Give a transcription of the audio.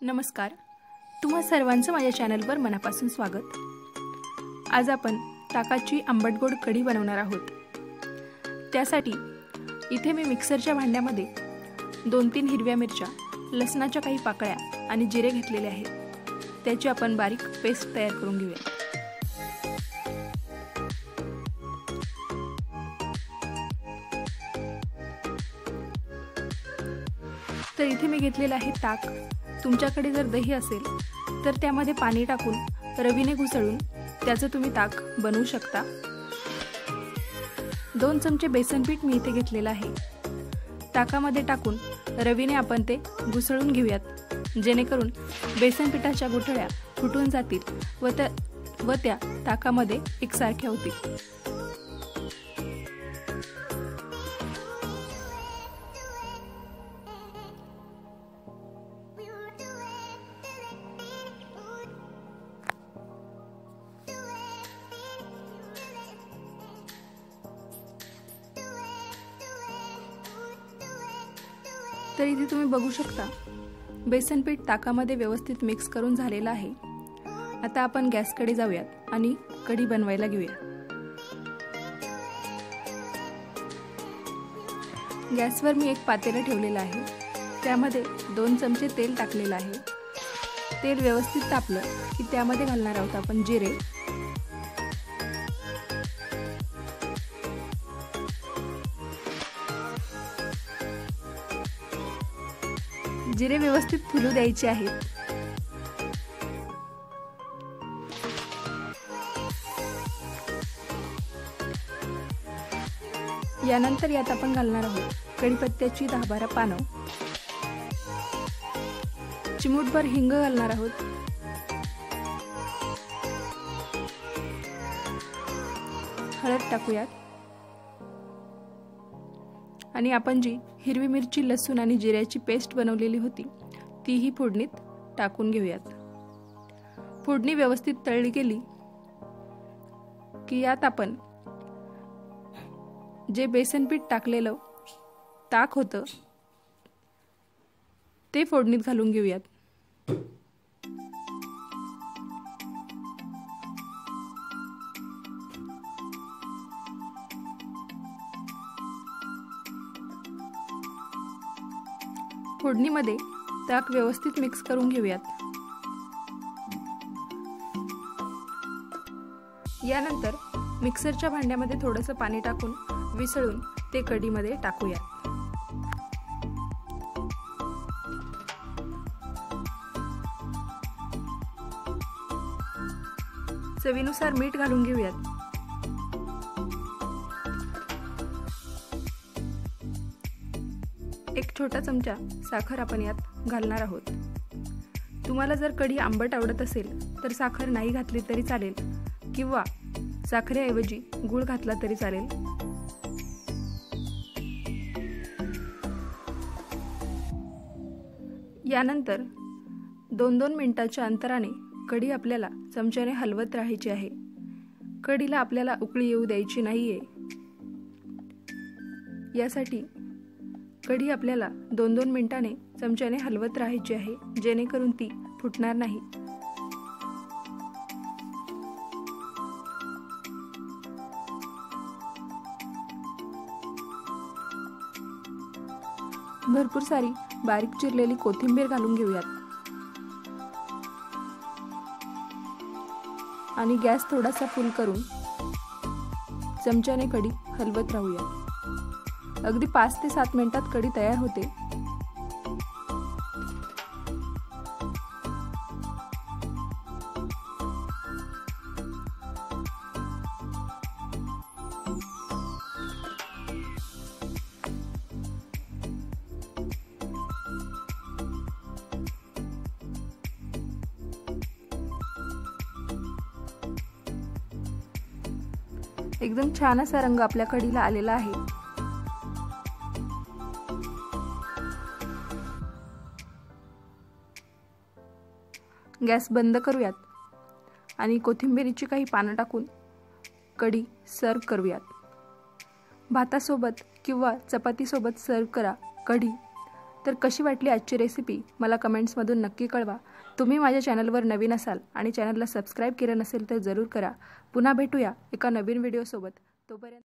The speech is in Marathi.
नमस्कार, तुम्हा सर्वांचं माझ्या चॅनलवर मनापासून स्वागत। आज आपण ताकाची आंबट गोड कढी बनवणार आहोत। त्यासाठी इथे मी मिक्सरच्या भांड्यामध्ये 2-3 हिरव्या मिरच्या, लसणाच्या काही पाकळ्या आणि जिरे घेतलेले आहेत। त्याची आपण बारीक पेस्ट तयार करून घेऊया। तर इथे मी घेतलेला आहे ताक। तुमच्याकडे जर दही असेल तर त्यामध्ये पाणी टाकून रवीने घुसळून त्याचं तुम्ही ताक बनवू शकता। 2 चमचे बेसन पीठ मी इथे घेतलेलं आहे। ताकामध्ये टाकून रवीने आपण ते घुसळून घेऊयात, जेणेकरून बेसन पिठाच्या गुठळ्या फुटून जातील व त्या ताकामध्ये एकसारख्या होतील। तर इथे तुम्ही बघू शकता बेसन पीठ ताकामध्ये व्यवस्थित मिक्स करून झालेला आहे। आता आपण गॅसकडे जाऊयात आणि कढी बनवायला घेऊया। गॅसवर मी एक पातेलं ठेवलेलं आहे। त्यामध्ये 2 चमचे तेल टाकलेलं आहे। तेल व्यवस्थित तापलं की त्यामध्ये घालणार आहोत आपण जिरे, जिरे व्यवस्थित फुलू द्यायचे आहेत। यानंतर यात आपण घालणार आहोत कढीपत्त्याची 10-12 पानं, चिमूटभर हिंग घालणार आहोत, हळद टाकूयात आणि आपण जी हिरवी मिरची, लसूण आणि जिऱ्याची पेस्ट बनवलेली होती तीही फोडणीत टाकून घेऊयात। फोडणी व्यवस्थित तळली गेली की यात आपण जे बेसन पीठ टाकलेलं ताक होतं ते फोडणीत घालून घेऊयात। फोडणीमध्ये ताक व्यवस्थित मिक्स करून घेऊयात। यानंतर मिक्सरच्या भांड्यामध्ये थोडंसं पाणी टाकून विसळून ते कढीमध्ये टाकूयात। चवीनुसार मीठ घालून घेऊयात। एक छोटा चमचा साखर आपण यात घालणार आहोत। तुम्हाला जर कढी आंबट आवडत असेल तर साखर नाही घातली तरी चालेल किंवा साखरेऐवजी गूळ घातला तरी चालेल। यानंतर 2-2 मिनिटाच्या अंतराने कढी आपल्याला चमच्याने हलवत राहायची आहे। कढीला आपल्याला उकळी येऊ द्यायची नाहीये। यासाठी कढी आपल्याला 2-2 मिनिटाने चमच्याने हलवत राहायची आहे, जेणेकरून ती फुटणार नाही। भरपूर सारी बारीक चिरलेली कोथिंबीर घालून घेऊयात आणि गॅस थोडासा फुल करून चमच्याने कढी हलवत राहूया। अगदी 5 ते 7 मिनिटात कढी तयार होते। एकदम छान असा रंग आपल्या कढीला आलेला आहे। गॅस बंद करूयात आणि कोथिंबीरीची काही पानं टाकून कढी सर्व करूयात। भातासोबत किंवा चपातीसोबत सर्व करा कढी। तर कशी वाटली आजची रेसिपी मला कमेंट्समधून नक्की कळवा। तुम्ही माझ्या चॅनलवर नवीन असाल आणि चॅनलला सबस्क्राईब केलं नसेल तर जरूर करा। पुन्हा भेटूया एका नवीन व्हिडिओसोबत। तोपर्यंत